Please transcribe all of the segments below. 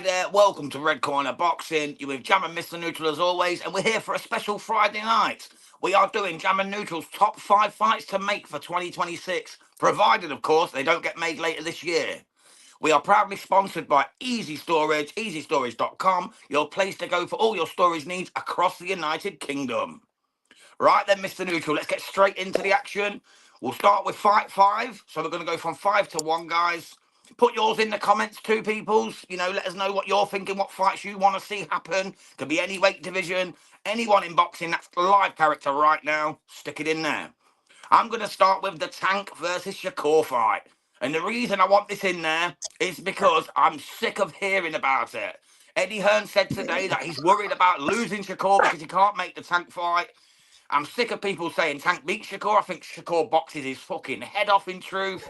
Hi there, welcome to Red Corner Boxing. You're with Jam and Mr. Neutral as always, and we're here for a special Friday night. We are doing Jam and Neutral's top 5 fights to make for 2026, provided, of course, they don't get made later this year. We are proudly sponsored by Easy Storage, easystorage.com, your place to go for all your storage needs across the United Kingdom. Right then, Mr. Neutral, let's get straight into the action. We'll start with fight 5, so we're going to go from 5 to 1, guys. Put yours in the comments too, peoples. Let us know what you're thinking, what fights you want to see happen. Could be any weight division, anyone in boxing that's the live character right now. Stick it in there. I'm going to start with the Tank versus Shakur fight. And the reason I want this in there is because I'm sick of hearing about it. Eddie Hearn said today that he's worried about losing Shakur because he can't make the Tank fight. I'm sick of people saying Tank beats Shakur. I think Shakur boxes his fucking head off, in truth.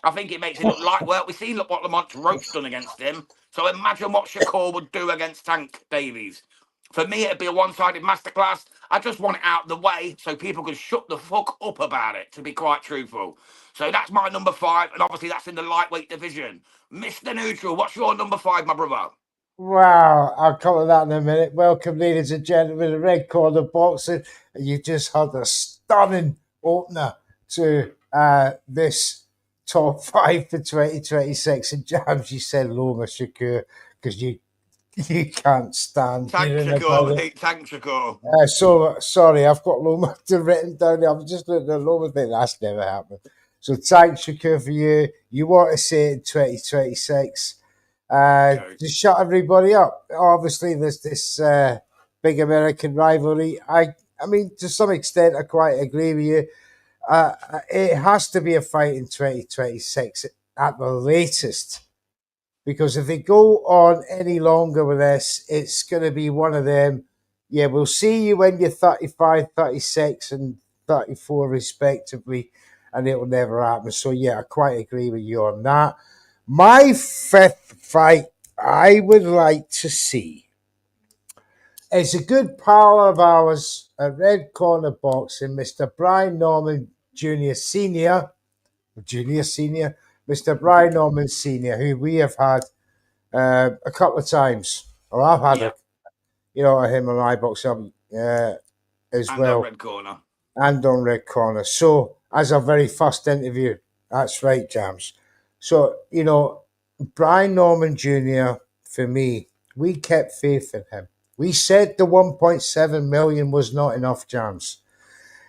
I think it makes it look like, well, we've seen what Lamont Roach done against him. So imagine what Shakur would do against Tank Davies. For me, it'd be a one-sided masterclass. I just want it out of the way so people can shut the fuck up about it, to be quite truthful. So that's my number 5, and obviously that's in the lightweight division. Mr. Neutral, what's your number 5, my brother? Wow, I'll come to that in a minute. Welcome, ladies and gentlemen, to Red Corner Boxing. You just had a stunning opener to this top 5 for 2026. And Jams, you said Loma Shakur because you can't stand Tank hearing Shakur, about it. mate, Tank Shakur. So sorry, I've got Loma written down there. I'm just looking at the Loma thing. That's never happened. So Tank Shakur for you. You want to see it in 2026. To shut everybody up. Obviously, there's this big American rivalry. I mean, to some extent, I quite agree with you. It has to be a fight in 2026 at the latest. Because if they go on any longer with this, it's going to be one of them. Yeah, we'll see you when you're 35, 36, and 34, respectively, and it'll never happen. So, yeah, I quite agree with you on that. My 5th fight I would like to see is a good pal of ours at Red Corner Boxing, Mr. Brian Norman Jr. Senior, Mr. Brian Norman Senior, who we have had a couple of times, or I've had him on iBox as and well, on Red Corner, and on Red Corner. So, as our very first interview, that's right, Jams. So, Brian Norman Jr., for me, we kept faith in him. We said the 1.7 million was not enough, Jams.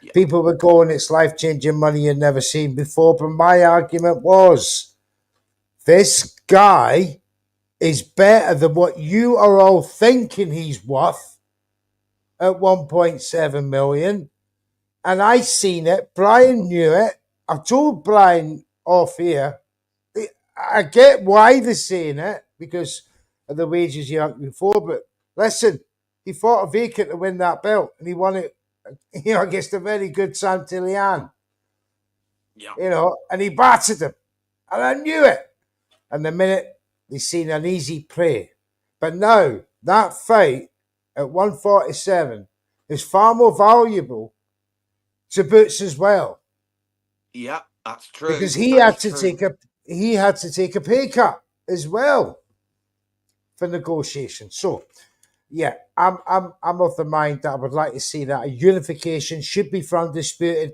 Yeah. People were going, it's life-changing money you've never seen before. But my argument was, this guy is better than what you are all thinking he's worth at 1.7 million. And I seen it. Brian knew it. I've told Brian off here, I get why they're saying it because of the wages he had before, but listen, he fought a vacant to win that belt, and he won it, against a very good Santillán. Yeah. And he battered him, and I knew it. And the minute they seen an easy prey, but now that fight at 147 is far more valuable to Boots as well. Yeah, that's true. Because he had to take a pay cut as well for negotiation. So, yeah, I'm of the mind that I would like to see that a unification should be for undisputed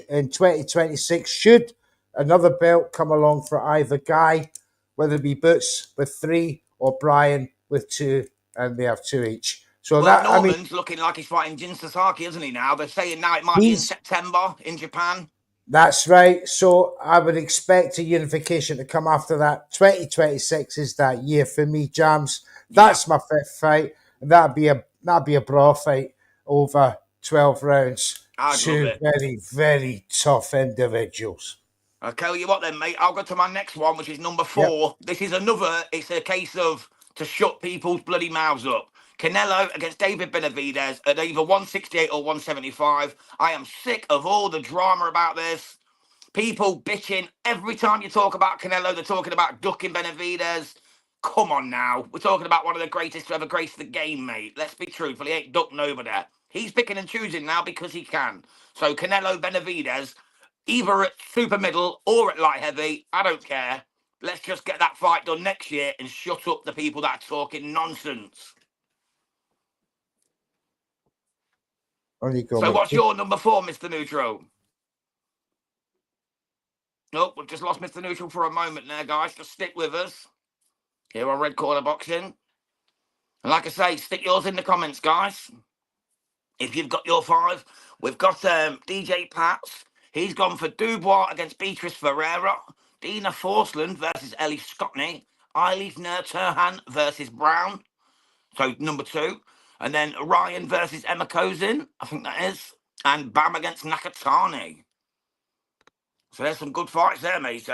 in 2026. Should another belt come along for either guy, whether it be Boots with 3 or Brian with 2, and they have 2 each. So Norman's looking like he's fighting Jin Sasaki, isn't he now? They're saying now it might be in September in Japan. That's right. So I would expect a unification to come after that. 2026 is that year for me, Jams. That's my 5th fight. That'd be a brawl fight over 12 rounds. Two very, very tough individuals. I'll tell you what then, mate. I'll go to my next one, which is number 4. Yep. This is it's a case of to shut people's bloody mouths up. Canelo against David Benavidez at either 168 or 175. I am sick of all the drama about this. People bitching. Every time you talk about Canelo, they're talking about ducking Benavidez. Come on now. We're talking about one of the greatest to ever grace the game, mate. Let's be truthful. He ain't ducked nobody. He's picking and choosing now because he can. So Canelo Benavidez, either at super middle or at light heavy, I don't care. Let's just get that fight done next year and shut up the people that are talking nonsense. On you go, So mate. what's your number 4, Mr. Neutral? Nope, we've just lost Mr. Neutral for a moment there, guys. Just stick with us here on Red Corner Boxing. And like I say, stick yours in the comments, guys. If you've got your 5, we've got DJ Pats. He's gone for Dubois against Beatrice Ferreira. Dina Forsland versus Ellie Scotney. Eilif Nurturhan versus Brown. So number 2. And then Ryan versus Emma Kozin, I think that is. And Bam against Nakatani. So there's some good fights there, mate.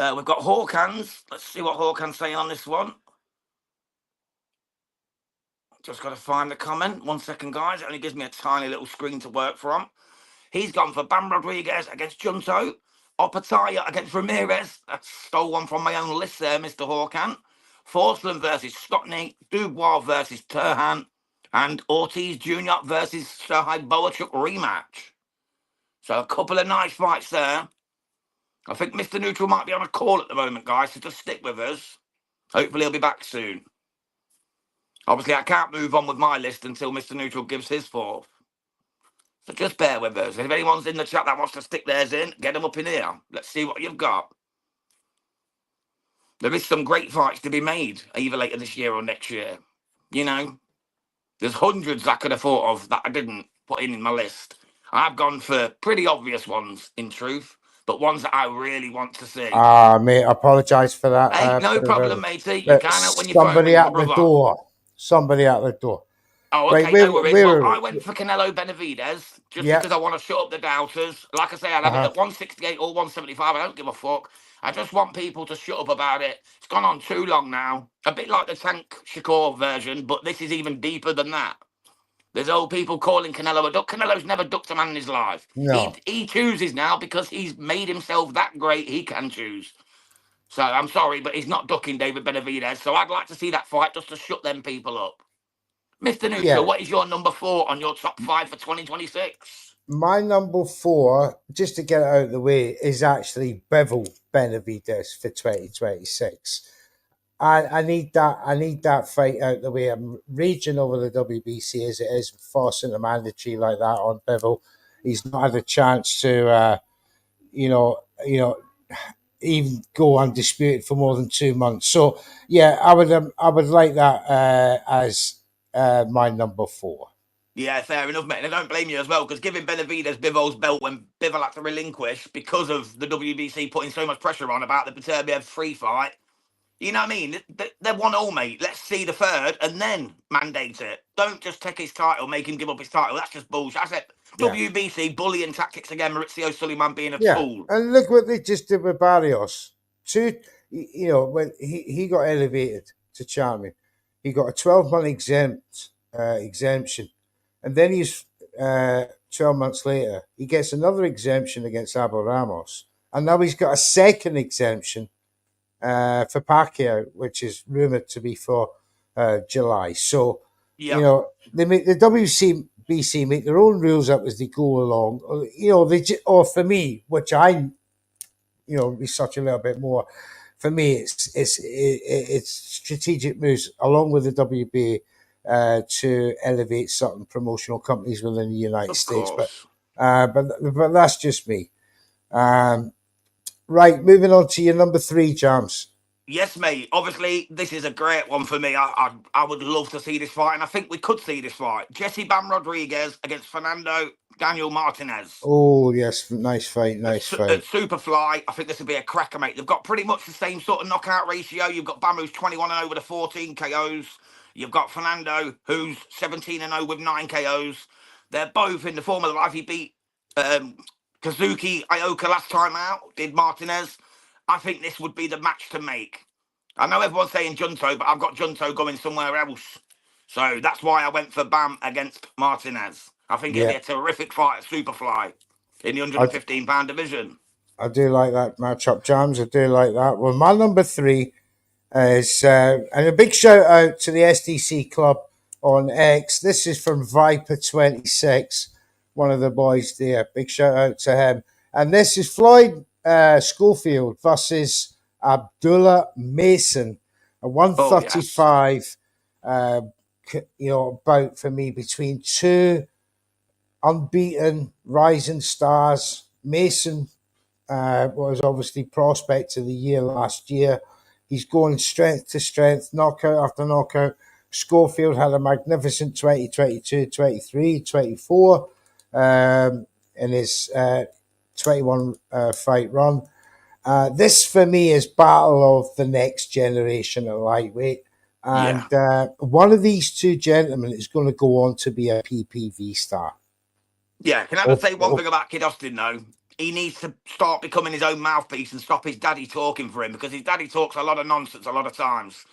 We've got Hawkins. Let's see what Hawkins saying on this one. Just got to find the comment. 1 second, guys. It only gives me a tiny little screen to work from. He's gone for Bam Rodriguez against Junto. Opataya against Ramirez. That stole one from my own list there, Mr. Hawkan. Forsland versus Scotney. Dubois versus Turhan. And Ortiz Jr. versus Serhai Boachuk rematch. So a couple of nice fights there. I think Mr. Neutral might be on a call at the moment, guys, so just stick with us. Hopefully he'll be back soon. Obviously, I can't move on with my list until Mr. Neutral gives his 4th. So just bear with us. If anyone's in the chat that wants to stick theirs in, get them up in here. Let's see what you've got. There is some great fights to be made, either later this year or next year. You know, there's hundreds I could have thought of that I didn't put in my list. I've gone for pretty obvious ones, in truth, but ones that I really want to see. Mate, I apologise for that. Hey, no problem, matey. You can't help when your phone somebody rings, at the brother. door. Somebody at the door. Oh, okay, Right, no worries. Well, I went for Canelo Benavidez just because I want to shut up the doubters. Like I say, I'd have it at 168 or 175. I don't give a fuck. I just want people to shut up about it. It's gone on too long now. A bit like the Tank Shakur version, but this is even deeper than that. There's old people calling Canelo a duck. Canelo's never ducked a man in his life. No. He chooses now because he's made himself that great he can choose. So I'm sorry, but he's not ducking David Benavidez. So I'd like to see that fight just to shut them people up. Mr. Neutral, what is your number 4 on your top 5 for 2026? My number 4, just to get it out of the way, is actually Bivol Benavidez for 2026. I need that fight out of the way. I'm raging over the WBC as it is, forcing a mandatory like that on Bivol. He's not had a chance to, even go undisputed for more than 2 months. So yeah, I would like that as my number 4. Yeah, fair enough, mate. And I don't blame you as well, because giving Benavidez Bivol's belt when Bivol had to relinquish because of the WBC putting so much pressure on about the Beterbiev free fight. You know what I mean? They're 1-1, mate. Let's see the 3rd and then mandate it. Don't just take his title, make him give up his title. That's just bullshit. I said WBC bullying tactics again. Maurizio Suleiman being a tool. And look what they just did with Barrios. When he got elevated to champion, he got a 12-month exemption. And then he's 12 months later, he gets another exemption against Abel Ramos. And now he's got a second exemption for Pacquiao, which is rumoured to be for July. So, they make the WBC make their own rules up as they go along. Or for me, which I, research a little bit more. For me, it's strategic moves along with the WBA to elevate certain promotional companies within the United States. But that's just me. Right, moving on to your number 3, Jams. Yes, mate. Obviously, this is a great one for me. I would love to see this fight, and I think we could see this fight. Jesse Bam Rodriguez against Fernando Daniel Martinez. Oh, yes. Nice fight. At Superfly, I think this would be a cracker, mate. They've got pretty much the same sort of knockout ratio. You've got Bam, who's 21-0 with 14 KOs. You've got Fernando, who's 17-0 with 9 KOs. They're both in the form of life. He beat Kazuki Ioka last time out, did Martinez. I think this would be the match to make. I know everyone's saying Junto, but I've got Junto going somewhere else. So that's why I went for Bam against Martinez. I think it'd be a terrific fight at Superfly in the 115-pound division. I do like that matchup, Jams. I do like that. Well, my number 3 is, and a big shout out to the SDC Club on X. This is from Viper26, one of the boys there. Big shout out to him. And this is Floyd Schofield versus Abdullah Mason, a Oh, yes. 135. Uh, bout for me between two unbeaten rising stars. Mason was obviously prospect of the year last year. He's going strength to strength, knockout after knockout. Schofield had a magnificent 2022, 23, 24 in his 21 fight run. This for me is battle of the next generation at lightweight. Yeah. And one of these two gentlemen is going to go on to be a PPV star. Yeah, can I just say one thing about Kid Austin, though? He needs to start becoming his own mouthpiece and stop his daddy talking for him, because his daddy talks a lot of nonsense a lot of times.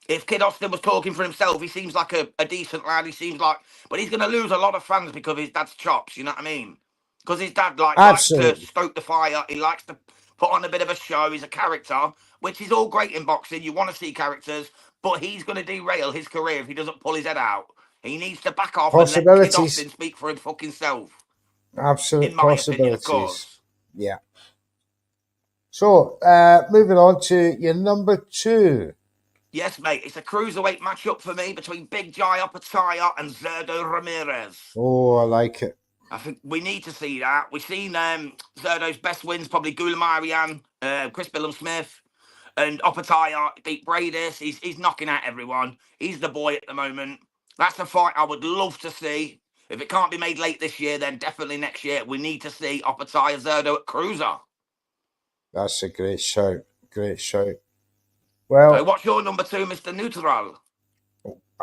If Kid Austin was talking for himself, he seems like a decent lad. He seems like, but he's going to lose a lot of fans because of his dad's chops. You know what I mean? Because his dad likes to Absolutely. stoke the fire. He likes to put on a bit of a show. He's a character, which is all great in boxing. You want to see characters, but he's going to derail his career if he doesn't pull his head out. He needs to back off and let Kid Possibilities. Austin speak for his fucking self. In Absolute my opinion, of possibilities. course. Yeah. So, moving on to your number two. Yes, mate. It's a cruiserweight matchup for me between Big Jai Opataya and Zerdo Ramirez. Oh, I like it. I think we need to see that. We've seen Zerdo's best wins, probably Gulamarian, Chris Billum Smith, and Opataya beat Bradis. He's knocking out everyone. He's the boy at the moment. That's a fight I would love to see. If it can't be made late this year, then definitely next year. We need to see Opataya Zerdo at Cruiser. That's a great shout. Great shout. So Well, what's your number two, Mr. Neutral?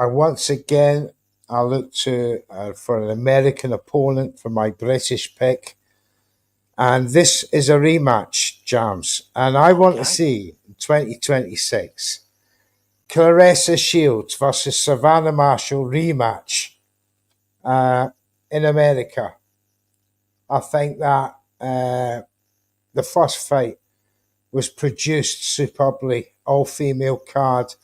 once again, I look to for an American opponent for my British pick. And this is a rematch, Jams. And I want to Okay. see 2026 Clarissa Shields versus Savannah Marshall rematch in America. I think that the first fight was produced superbly, all female card.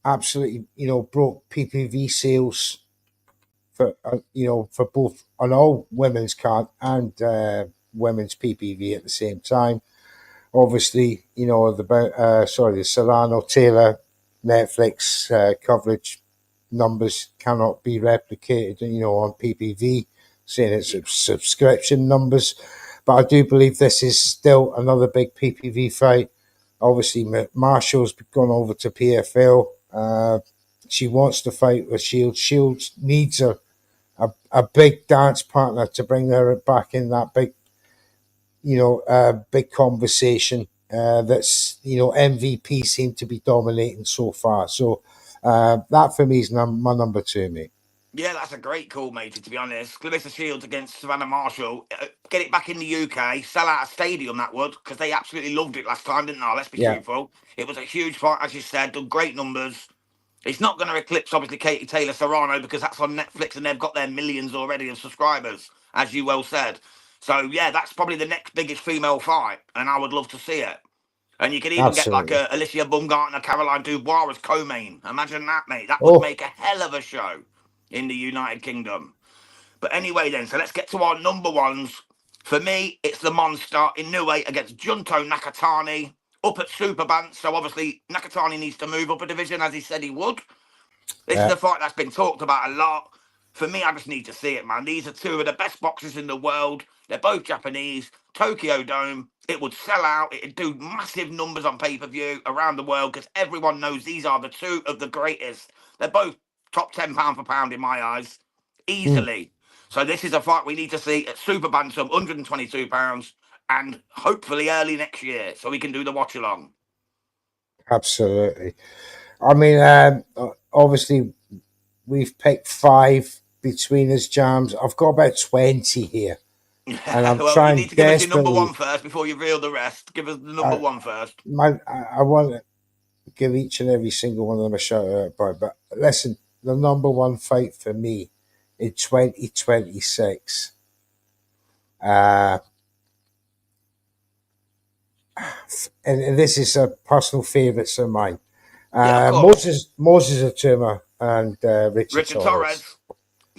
Absolutely, broke PPV sales for for both on all women's card and women's PPV at the same time. Obviously, the Serrano Taylor Netflix coverage numbers cannot be replicated, on PPV, saying it's subscription numbers. But I do believe this is still another big PPV fight. Obviously, Marshall's gone over to PFL. She wants to fight with Shields. Shields needs a big dance partner to bring her back in that big, big conversation. That's MVP seem to be dominating so far. So that for me is my number two, mate. Yeah, that's a great call, matey, to be honest. Clarissa Shields against Savannah Marshall. Get it back in the UK, sell out a stadium, that would, because they absolutely loved it last time, didn't they? Let's be Yeah, truthful. It was a huge fight, as you said, done great numbers. It's not going to eclipse, obviously, Katie Taylor Serrano, because that's on Netflix and they've got their millions already of subscribers, as you well said. So, yeah, that's probably the next biggest female fight, and I would love to see it. And you could even get like absolutely. a Alicia Baumgartner, Caroline Dubois as co-main. Imagine that, mate. That would Oh, make a hell of a show in the United Kingdom. But anyway, then, so let's get to our number ones. For me, it's the Monster Inoue against Junto Nakatani up at Superbant. So obviously, Nakatani needs to move up a division, as he said he would. This is yeah. a fight that's been talked about a lot. For me, I just need to see it, man. These are two of the best boxers in the world. They're both Japanese. Tokyo Dome. It would sell out. It'd do massive numbers on pay-per-view around the world because everyone knows these are the two of the greatest. They're both top 10 pound for pound in my eyes. Mm, Easily. So this is a fight we need to see at Super Bantam, 122 pounds, and hopefully early next year so we can do the watch along. absolutely. I mean, obviously, we've picked five between us, Jams. I've got about 20 here. And I'm Well, you trying need to give us your number one desperately. first before you reel the rest. Give us the number I, one first. I want to give each and every single one of them a shout out, but listen, the number one fight for me in 2026. And this is a personal favourites of mine. Yeah, of course. Moses Atuma and Richard Richard Torres. Torres.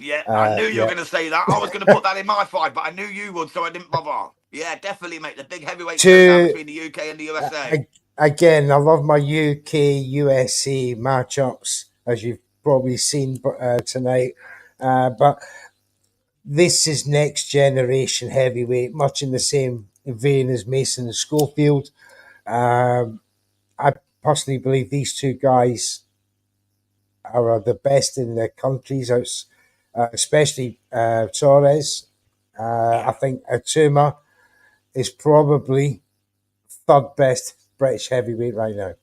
Yeah, I knew you were Yeah. going to say that. I was going to put that in my five, but I knew you would, so I didn't bother. Yeah, definitely, mate. The big heavyweight showdown Two, between the UK and the USA. again, I love my UK USA matchups, as you've probably seen tonight. But this is next generation heavyweight, much in the same vein as Mason and Schofield. I personally believe these two guys are the best in their countries, especially Torres. I Yeah. think Atuma is probably third best British heavyweight right now.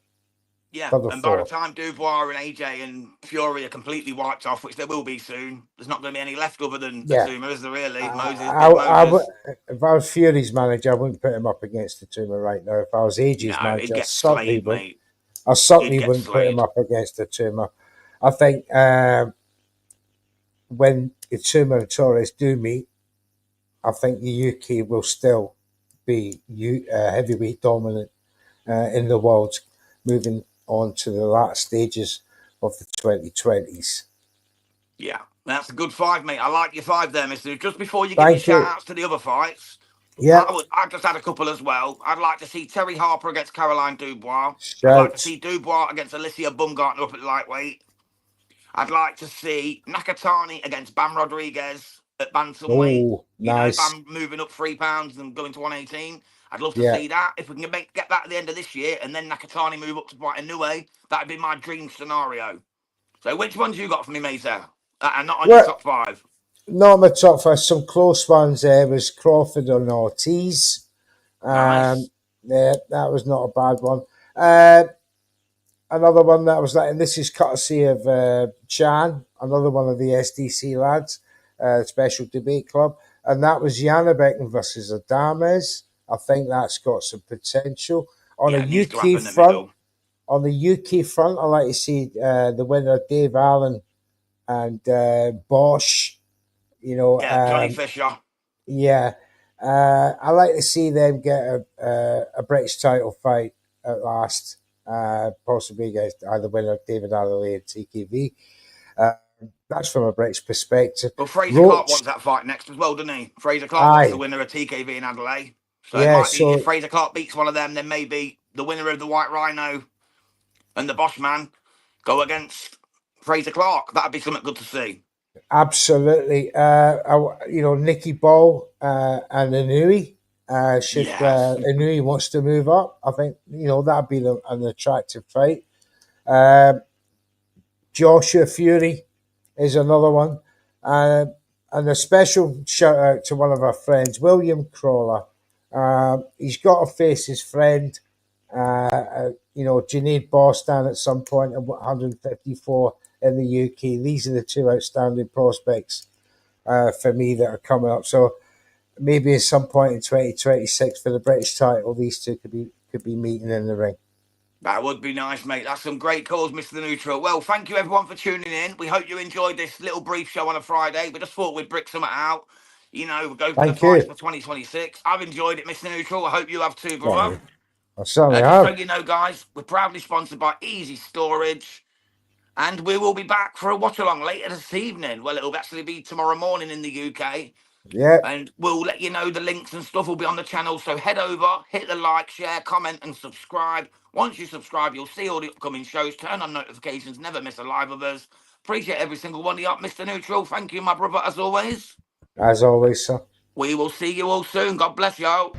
Yeah, Third or and by the fourth. time Dubois and AJ and Fury are completely wiped off, which there will be soon, there's not going to be any left other than Yeah. Atuma, is there really? Moses, I, Big I, I, Moses. if I was Fury's manager, I wouldn't put him up against Atuma right now. If I was AJ's No, he'd manager, get slayed, mate. I He'd certainly get wouldn't put him slayed. up against Atuma. I think when Atuma and Torres do meet, I think the UK will still be heavyweight dominant in the world, moving on to the last stages of the 2020s. Yeah, that's a good five, mate. I like your five there, mister. Just before you give your Thank shout you. outs to the other fights, Yep. I just had a couple as well. I'd like to see Terry Harper against Caroline Dubois. I'd like to Shout. see Dubois against Alicia Bumgarner up at lightweight. I'd like to see Nakatani against Bam Rodriguez at bantamweight. Oh, You know, nice. Bam moving up 3 pounds and going to 118. I'd love to Yeah. see that. If we can get that at the end of this year and then Nakatani move up to fight Inoue, that'd be my dream scenario. So which ones you got for me, mate, there? And not on your Well, top five? not my top five. Some close ones there was Crawford and Ortiz. Nice. Yeah, that was not a bad one. Uh, Another one that was like, and this is courtesy of Chan, another one of the SDC lads, Special Debate Club, and that was Janabek versus Adames. I think that's got some potential. On a Yeah, it needs to UK happen in the front, middle. I'd like to see the winner Dave Allen and Bosch. You know, Yeah, Johnny Fisher. yeah, I like to see them get a British title fight at last, possibly against either winner David Alloway and TKV. Uh, that's from a British perspective. Well, Fraser Clark Roach, wants that fight next as well, doesn't he? Fraser Clark wants the aye, winner of TKV and Adelaide. So it yeah. might be, if So Fraser Clark beats one of them, then maybe the winner of the White Rhino and the Bosch man go against Fraser Clark. That'd be something good to see. absolutely, Nicky Ball and Inui. Should Yes. Inui wants to move up, I think that'd be an attractive fight. Um, Joshua Fury is another one. And a special shout out to one of our friends, William Crawler. He's got to face his friend, Junaid Bostan at some point at 154 in the UK. These are the two outstanding prospects for me that are coming up. So maybe at some point in 2026 for the British title, these two could be meeting in the ring. That would be nice, mate. That's some great calls, Mr. The Neutral. Well, thank you everyone for tuning in. We hope you enjoyed this little brief show on a Friday. We just thought we'd brick something out. You know, we'll go for the Thank fights you. for 2026. I've enjoyed it, Mr. Neutral. I hope you have too, Yeah, brother. I certainly Just so have. you know, guys, we're proudly sponsored by Easy Storage. And we will be back for a watch along later this evening. Well, it'll actually be tomorrow morning in the UK. Yeah, And we'll let you know the links and stuff will be on the channel. So head over, hit the like, share, comment, and subscribe. Once you subscribe, you'll see all the upcoming shows. Turn on notifications, never miss a live of us. Appreciate every single one of you, Mr. Neutral. Thank you, my brother, as always. as always, sir. We will see you all soon. God bless you.